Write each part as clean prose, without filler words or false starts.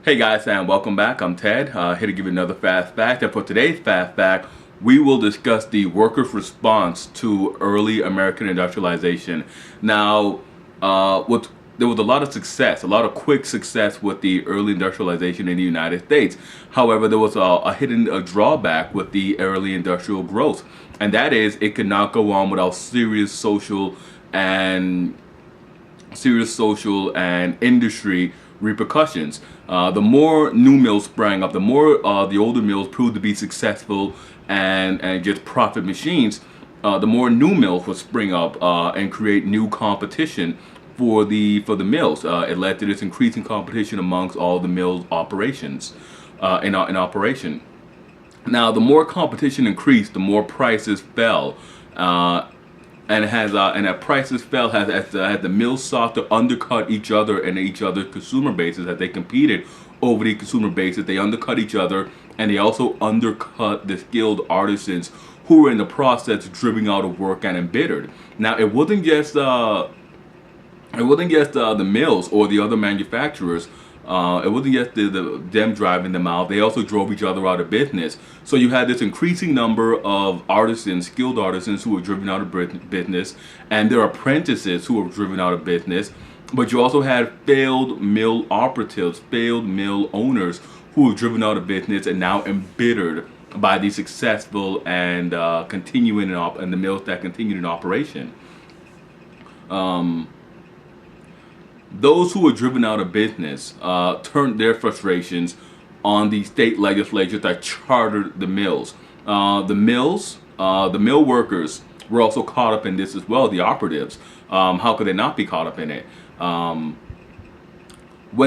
Hey guys, and welcome back. I'm Ted, here to give you another fast fact. And for today's fast fact, we will discuss the workers' response to early American industrialization. Now, there was a lot of success, a lot of quick success with the early industrialization in the United States. However, there was a hidden drawback with the early industrial growth, and that is it could not go on without and serious social and industry repercussions. The more new mills sprang up, the more the older mills proved to be successful and just profit machines, the more new mills would spring up and create new competition for the mills. It led to this increasing competition amongst all the mills operations in operation. Now, the more competition increased, the more prices fell. And as prices fell, as the mills sought to undercut each other and each other's consumer bases, as they competed over the consumer bases, they undercut each other, and they also undercut the skilled artisans who were in the process driven out of work and embittered. Now, it wasn't just the mills or the other manufacturers. It wasn't just them driving them out. They also drove each other out of business. So you had this increasing number of artisans, skilled artisans, who were driven out of business, and their apprentices who were driven out of business. But you also had failed mill operatives, failed mill owners who were driven out of business and now embittered by the successful and and the mills that continued in operation. Those who were driven out of business turned their frustrations on the state legislatures that chartered the mills. The mill workers were also caught up in this as well, the operatives. How could they not be caught up in it? When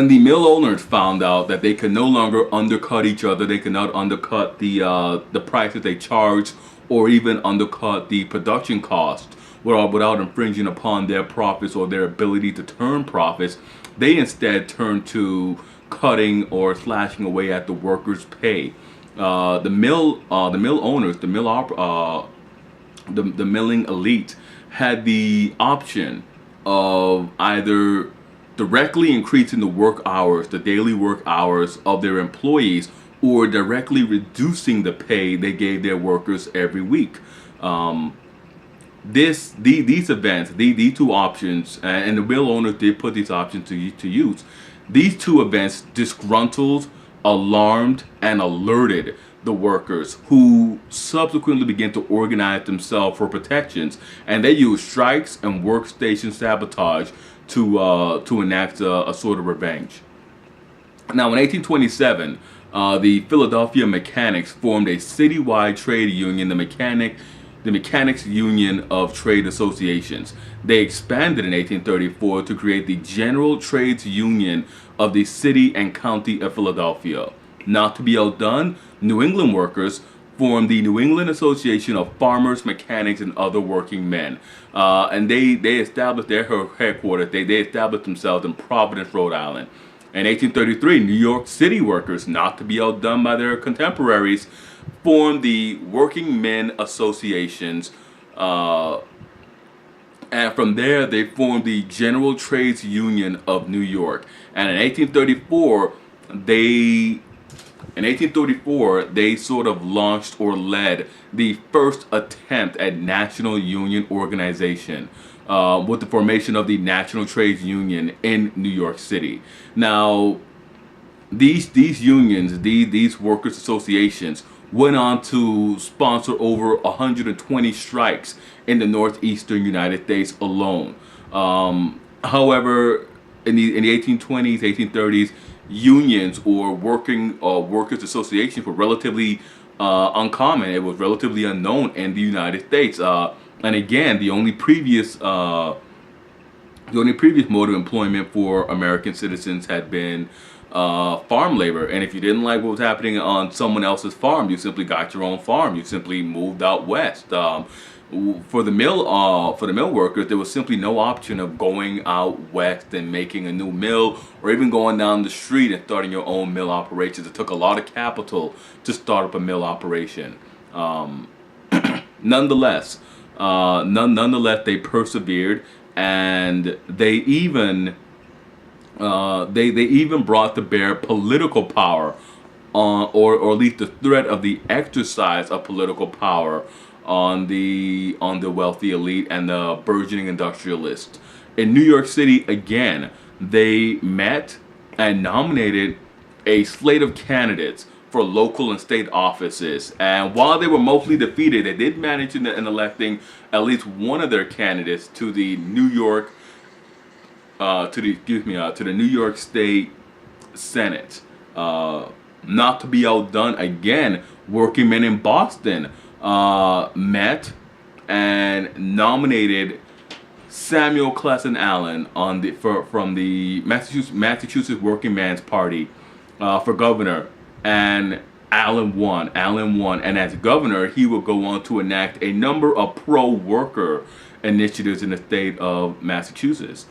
the mill owners found out that they could no longer undercut each other, they could not undercut the prices they charged, or even undercut the production cost without infringing upon their profits or their ability to turn profits, they instead turned to cutting or slashing away at the workers' pay. The mill owners, the milling elite had the option of either directly increasing the work hours, the daily work hours of their employees, or directly reducing the pay they gave their workers every week. These events, these two options, and the mill owners did put these options to use. These two events disgruntled, alarmed, and alerted the workers, who subsequently began to organize themselves for protections, and they used strikes and workstation sabotage to enact a sort of revenge. Now, in 1827, the Philadelphia Mechanics formed a citywide trade union, the Mechanics Union of Trade Associations. They expanded in 1834 to create the General Trades Union of the City and County of Philadelphia. Not to be outdone, New England workers formed the New England Association of Farmers, Mechanics, and Other Working Men. And they established their headquarters. They established themselves in Providence, Rhode Island. In 1833, New York City workers, not to be outdone by their contemporaries, formed the Working Men Associations, and from there they formed the General Trades Union of New York. And in 1834, they sort of launched or led the first attempt at national union organization, with the formation of the National Trades Union in New York City. Now, these unions, these workers' associations, went on to sponsor over 120 strikes in the northeastern United States alone. However, in the 1820s, 1830s, unions or workers' associations were relatively uncommon. It was relatively unknown in the United States. And again, the only previous mode of employment for American citizens had been farm labor. And if you didn't like what was happening on someone else's farm, you simply got your own farm. You simply moved out west. For the mill workers, there was simply no option of going out west and making a new mill, or even going down the street and starting your own mill operations. It took a lot of capital to start up a mill operation. Nonetheless, they persevered, and they even They even brought to bear political power on, or at least the threat of the exercise of political power on the wealthy elite and the burgeoning industrialists. In New York City, again, they met and nominated a slate of candidates for local and state offices. And while they were mostly defeated, they did manage in electing at least one of their candidates to the New York to the New York State Senate. Not to be outdone again, working men in Boston met and nominated Samuel Clessen Allen from the Massachusetts Working Man's Party for governor, and Allen won. And as governor, he would go on to enact a number of pro-worker initiatives in the state of Massachusetts.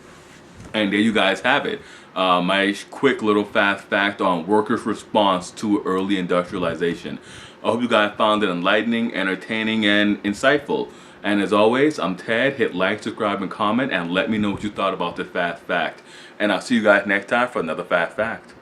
And there you guys have it. My quick little fast fact on workers' response to early industrialization. I hope you guys found it enlightening, entertaining, and insightful. And as always, I'm Ted. Hit like, subscribe, and comment, and let me know what you thought about this fast fact. And I'll see you guys next time for another fast fact.